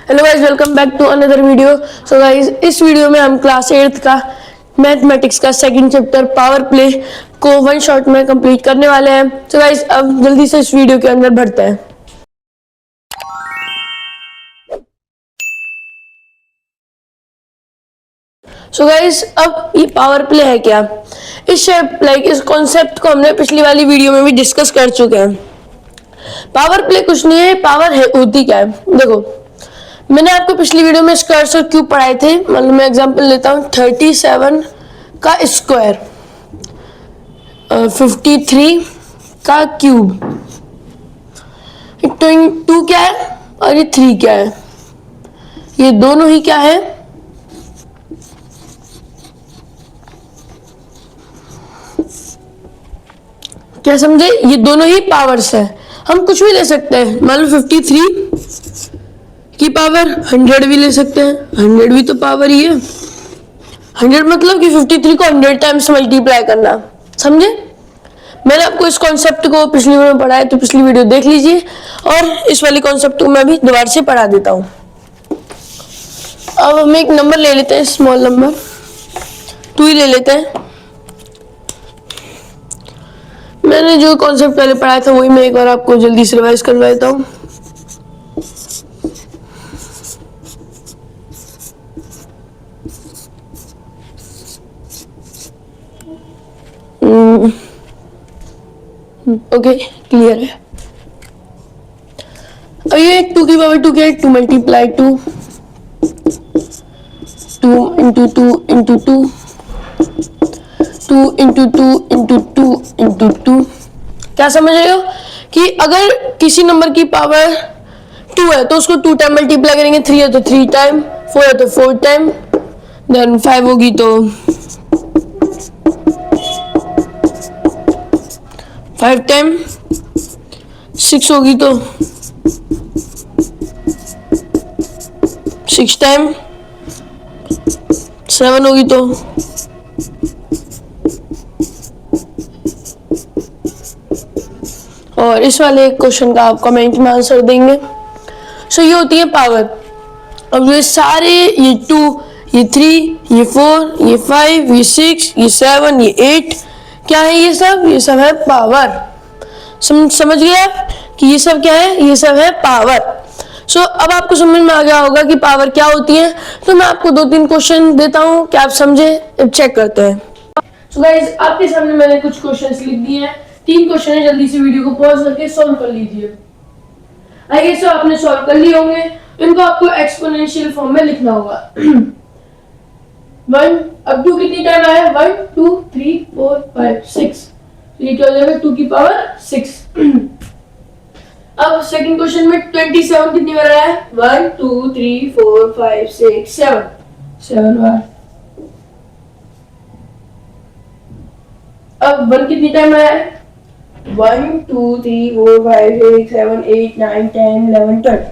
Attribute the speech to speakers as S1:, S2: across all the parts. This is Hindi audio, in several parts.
S1: Hello guys, welcome back to another video. So guys, इस वीडियो में हम क्लास 8th का मैथमेटिक्स का सेकंड चैप्टर पावर प्ले को वन शॉट में कंप्लीट करने वाले हैं। सो गाइस, अब जल्दी से इस वीडियो के अंदर बढ़ते हैं। सो गाइस, अब ये पावर प्ले है क्या? इस कॉन्सेप्ट को हमने पिछली वाली वीडियो में भी डिस्कस कर चुके हैं। पावर प्ले कुछ नहीं है, पावर है होती क्या है। देखो, मैंने आपको पिछली वीडियो में स्क्वायर और क्यूब पढ़ाए थे। मतलब मैं एग्जांपल लेता हूँ 37 का स्क्वायर, 53 का क्यूब, 2 क्या है और ये 3 क्या है। ये दोनों ही क्या है? क्या समझे? ये दोनों ही पावर्स है। हम कुछ भी ले सकते हैं। मान लो 53 की पावर 100 भी ले सकते हैं। 100 भी तो पावर ही है। 100 मतलब कि 53 को 100 टाइम्स मल्टीप्लाई करना। समझे? मैंने आपको इस कॉन्सेप्ट को पिछली वीडियो में पढ़ाया, तो पिछली वीडियो देख लीजिए। और इस वाली कॉन्सेप्ट को मैं भी दोबारा से पढ़ा देता हूँ। अब हम एक नंबर ले लेते हैं, स्मॉल नंबर 2 ही ले लेते हैं। मैंने जो कॉन्सेप्ट पहले पढ़ाया था वही मैं एक बार आपको जल्दी से रिवाइज करवा देता हूँ। ओके, क्लियर है। अब ये 2 की पावर 2 क्या है? 2 multiply 2, 2 into 2 into 2, 2 into 2 into 2 into 2। क्या समझ रहे हो कि अगर किसी नंबर की पावर 2 है तो उसको 2 टाइम मल्टीप्लाई करेंगे। 3 है तो 3 टाइम, 4 है तो 4 टाइम, देन 5 होगी तो 5 टाइम, 6 होगी तो 6 टाइम, 7 होगी तो और इस वाले क्वेश्चन का आप कमेंट में आंसर देंगे। सो ये होती है पावर। अब ये सारे, ये 2, ये 3, ये 4, ये 5, ये 6, ये 7, ये 8 क्या है? ये सब है पावर। समझ गया कि ये सब क्या है? ये सब है पावर। सो अब आपको समझ में आ गया होगा कि पावर क्या होती है। तो मैं आपको 2-3 क्वेश्चन देता हूँ, क्या आप समझे? चेक करते हैं। सो गाइस, आपके सामने मैंने कुछ क्वेश्चंस लिख दिए हैं। 3 क्वेश्चन है, जल्दी से वीडियो को पॉज करके सॉल्व कर लीजिए। आई गेस आपने सॉल्व कर लिए होंगे। इनको आपको एक्सपोनेंशियल फॉर्म में लिखना होगा। 1 अब 2 कितनी टाइम आया? 1 2 3 4 5 6। तो ये क्या हो जाएगा? 2 की पावर 6। अब सेकंड क्वेश्चन में 27 कितनी बार आया है? 1 2 3 4 5 6 7 बार। अब 1 कितनी टाइम आया है? 1 2 3 4 5 6 7 8 9 10 11 12।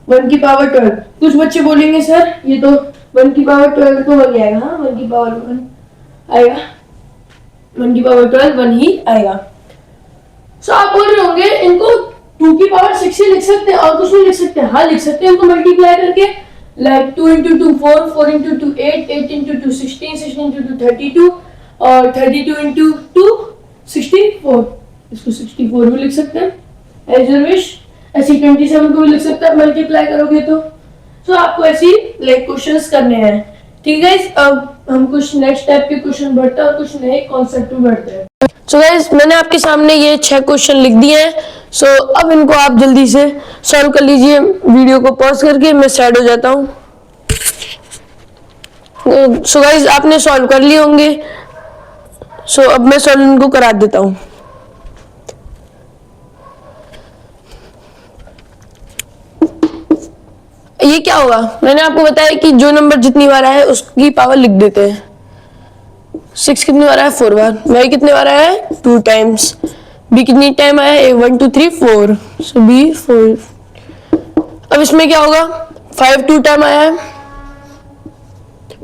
S1: 1 की पावर 12। कुछ बच्चे बोलेंगे सर ये तो 1 की पावर 12 तो 1 आएगा। हाँ, 1 की पावर 1 आएगा। 1 की पावर 12 1 ही आएगा। सो आप बोल रहे होंगे इनको 2 की पावर 6 ही लिख सकते हैं और कुछ नहीं लिख सकते? हाँ, लिख सकते हैं इनको मल्टीप्लाई करके। Like 2 into 2 4, 4 into 2 8, 8 into 2 16, 16 into 2 32 और 32 इंटू 2 64। इसको 64 भी लिख सकते हैं एज योर विश। ऐसे 27 को भी लिख सकते हैं मल्टीप्लाई करोगे तो। सो आपको ऐसी लाइक क्वेश्चंस करने हैं। ठीक है गाइस, अब हम कुछ नेक्स्ट टाइप के क्वेश्चन बढ़ते हैं और कुछ नए कॉन्सेप्ट में बढ़ते हैं। सो गाइस, मैंने आपके सामने ये 6 क्वेश्चन लिख दिए हैं। सो अब इनको आप जल्दी से सॉल्व कर लीजिए। वीडियो को पॉज करके मैं साइड हो जाता हूँ। सो गाइस, आपने सॉल्व कर लिए होंगे। सो अब मैं सॉल्व इनको करा देता हूँ। ये क्या होगा? मैंने आपको बताया कि जो नंबर जितनी बार आया है उसकी पावर लिख देते हैं। 6 कितनी बार आया? 4 बार। y कितने बार आया है? 2 टाइम्स। b कितनी टाइम आया है? 1 2 3 4। सो b 4। अब इसमें क्या होगा? 5 2 टाइम आया है,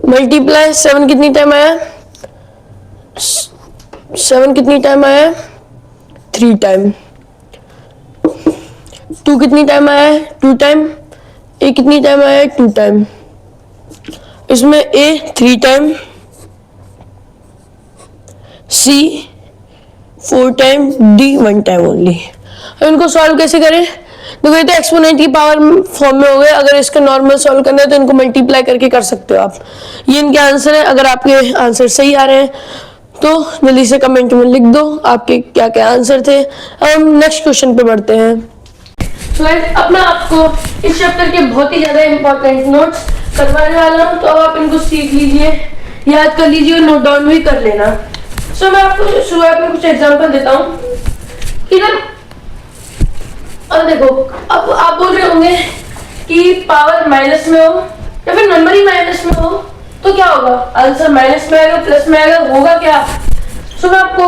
S1: मल्टीप्लाई 7 कितनी टाइम आया है? 7 कितनी टाइम आया है? 3 टाइम। 2 कितनी टाइम आया है? 2 टाइम। ए कितनी टाइम आया है? 2 टाइम। इसमें ए 3 टाइम, सी 4 टाइम, डी 1 टाइम ओनली। अब इनको सॉल्व कैसे करें? देखो ये तो एक्सपोनेंट की पावर फॉर्म में हो गए। अगर इसका नॉर्मल सॉल्व करना है तो इनको मल्टीप्लाई करके कर सकते हो आप। ये इनके आंसर है। अगर आपके आंसर सही आ रहे हैं तो जल्दी से कमेंट में लिख दो आपके क्या क्या आंसर थे। अब हम नेक्स्ट क्वेश्चन पे बढ़ते हैं। फ्रेंड्स, अपना आपको इस चैप्टर के बहुत ही ज्यादा इंपॉर्टेंट नोट्स करवाने वाला हूँ, तो आप इनको सीख लीजिए, याद कर लीजिए और नोट डाउन भी कर लेना। सो मैं आपको शुरुआत में कुछ एग्जांपल देता हूँ। इधर अब देखो, अब आप बोल रहे होंगे कि पावर माइनस में हो या फिर नंबर ही माइनस में हो तो क्या होगा? आंसर माइनस में आएगा, प्लस में आएगा, होगा क्या? सो मैं आपको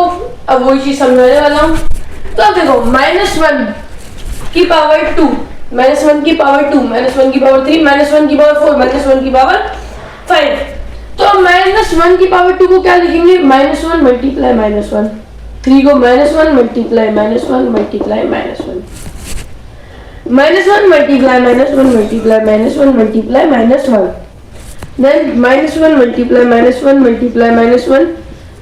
S1: अब वही चीज समझाने वाला हूँ। तो अब देखो, -1 की पावर 2, -1 की पावर 2, -1 की पावर 3, -1 की पावर 4, -1 की पावर 5। तो अब -1 की पावर 2 को क्या लिखेंगे? -1 मल्टीप्लाई -1। 3 को -1 multiply -1 multiply -1, -1 multiply -1 multiply -1 multiply -1, then -1 multiply -1 multiply -1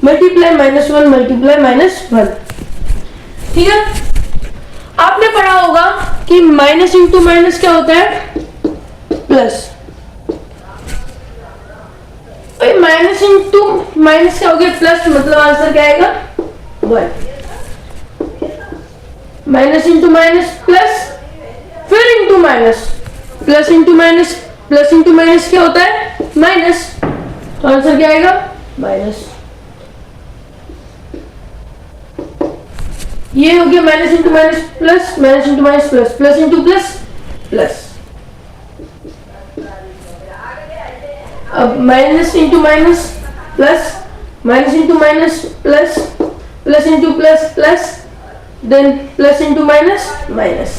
S1: multiply -1 multiply -1। ठीक है, आपने पढ़ा होगा कि माइनस इंटू माइनस क्या होता है? प्लस। माइनस इंटू माइनस क्या हो गया? प्लस, मतलब आंसर क्या आएगा? 1। माइनस इंटू माइनस प्लस, फिर into minus, plus into minus, plus into minus क्या होता है? माइनस। तो आंसर क्या आएगा? माइनस। ये हो गया minus into minus plus, minus into minus plus, plus into plus plus. अब minus into minus plus, minus into minus plus, plus into plus plus, then plus into minus minus.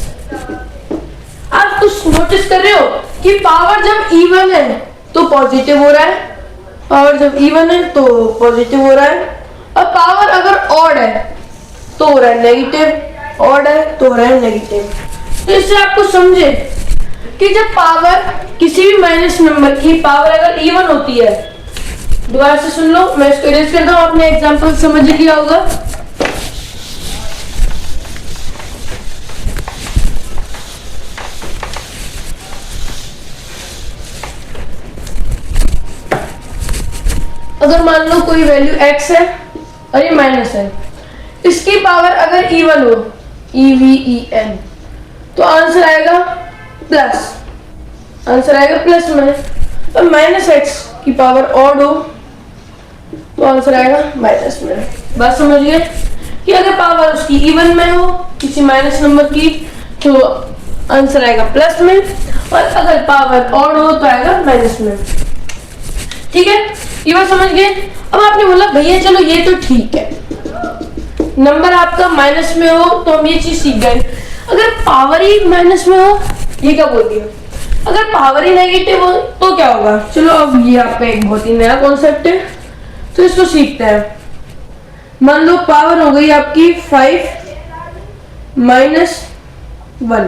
S1: आप कुछ नोटिस कर रहे हो कि पावर जब इवन है तो पॉजिटिव हो रहा है, पावर जब इवन है तो पॉजिटिव हो रहा है। अब पावर अगर ऑड है तो हो रहा है नेगेटिव, ऑड है तो हो रहा है नेगेटिव। तो इससे आपको समझे कि जब पावर किसी भी माइनस नंबर की पावर अगर इवन होती है, दोबारा से सुन लो, मैं इसको इरेज करता हूं, आपने एग्जांपल समझ लिया होगा। अगर मान लो कोई वैल्यू x है और ये माइनस है, इसकी पावर अगर इवन हो, EVEN, तो आंसर आएगा प्लस, आंसर आएगा प्लस में। और -x की पावर ऑड हो तो आंसर आएगा माइनस में। बात समझिए कि अगर पावर उसकी इवन में हो किसी माइनस नंबर की तो आंसर आएगा प्लस में, और अगर पावर ऑड हो तो आएगा माइनस में। ठीक है, ये बात समझ गए। अब आपने बोला भैया चलो ये तो ठीक है, नंबर आपका माइनस में हो तो हम ये चीज सीख गए। अगर पावर ही माइनस में हो, ये क्या बोल दिया, अगर पावर ही नेगेटिव हो तो क्या होगा? चलो अब ये आपका एक बहुत ही नया कॉन्सेप्ट है, तो इसको सीखते हैं। मान लो पावर हो गई आपकी 5 -1,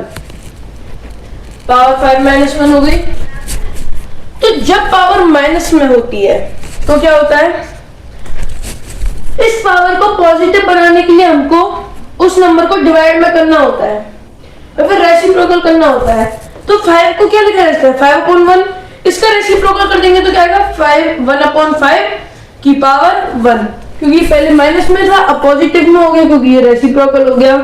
S1: पावर 5 -1 हो गई। तो जब पावर माइनस में होती है तो क्या होता है? इस पावर को पॉजिटिव बनाने के लिए हमको उस नंबर को डिवाइड में करना होता है और फिर रेसिप्रोकल करना होता है। तो 5 को क्या लिखा जाता है? 5/1। इसका रेसिप्रोकल कर देंगे तो क्या आएगा? 1/5 की पावर 1, क्योंकि पहले माइनस में था, अब पॉजिटिव में हो गया क्योंकि ये रेसिप्रोकल हो गया।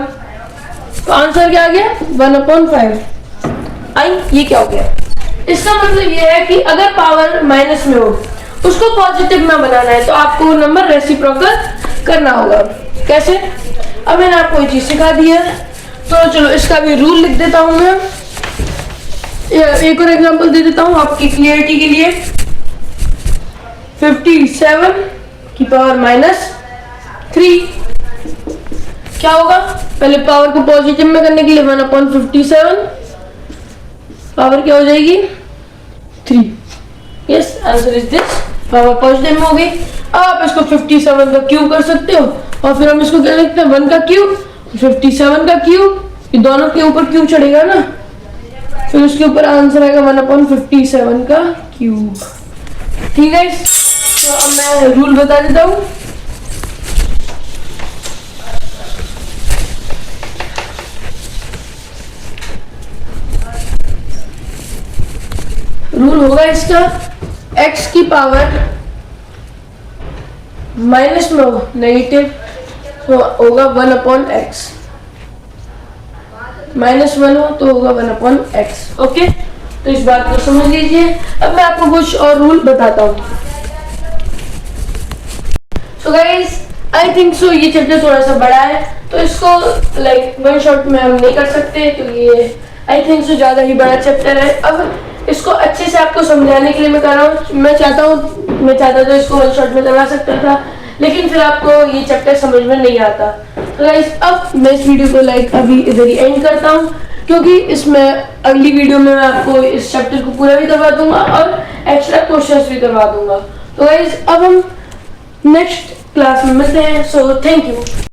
S1: तो आंसर क्या आ गया? 1/5। आई, ये क्या हो गया? इसका मतलब ये है कि अगर पावर माइनस में हो उसको पॉजिटिव में बनाना है तो आपको नंबर रेसिप्रोकल करना होगा। कैसे? अब मैंने आपको ये चीज सिखा दी है, तो चलो इसका भी रूल लिख देता हूं मैं। एक और एग्जांपल दे देता हूं आपकी क्लियरिटी के लिए। 57 की पावर -3 क्या होगा? पहले पावर को पॉजिटिव में करने के लिए 1/57, पावर क्या हो जाएगी? 3। Yes, answer is this, power positive में हो गई। अब आप इसको 57 का क्यूब कर सकते हो और फिर हम इसको क्या लिखते हैं? 1 का क्यूब, 57 का क्यूब, ये दोनों के ऊपर क्यूब चढ़ेगा ना, फिर उसके ऊपर आंसर आएगा 1/57 का क्यूब। ठीक है, तो अब मैं रूल बता देता हूँ। रूल होगा इसका x की पावर माइनस में नेगेटिव तो होगा 1/x, -1 हो तो होगा 1/x। ओके, तो इस बात को समझ लीजिए। अब मैं आपको कुछ और रूल बताता हूँ। So guys, I think so ये चैप्टर थोड़ा सा बड़ा है, तो इसको लाइक वन शॉट में हम नहीं कर सकते, तो ये आई थिंक सो ज्यादा ही बड़ा चैप्टर है। अब इसको अच्छे से आपको समझाने के लिए मैं कर रहा हूँ। मैं चाहता था इसको वन शॉट में करवा सकता था, लेकिन फिर आपको ये चैप्टर समझ में नहीं आता। तो गाइस, अब मैं इस वीडियो को लाइक अभी इधर ही एंड करता हूँ, क्योंकि इसमें अगली वीडियो में मैं आपको इस चैप्टर को पूरा भी करवा दूंगा और एक्स्ट्रा क्वेश्चंस भी करवा दूंगा। तो गाइस, अब हम नेक्स्ट क्लास में मिलते हैं। So thank you.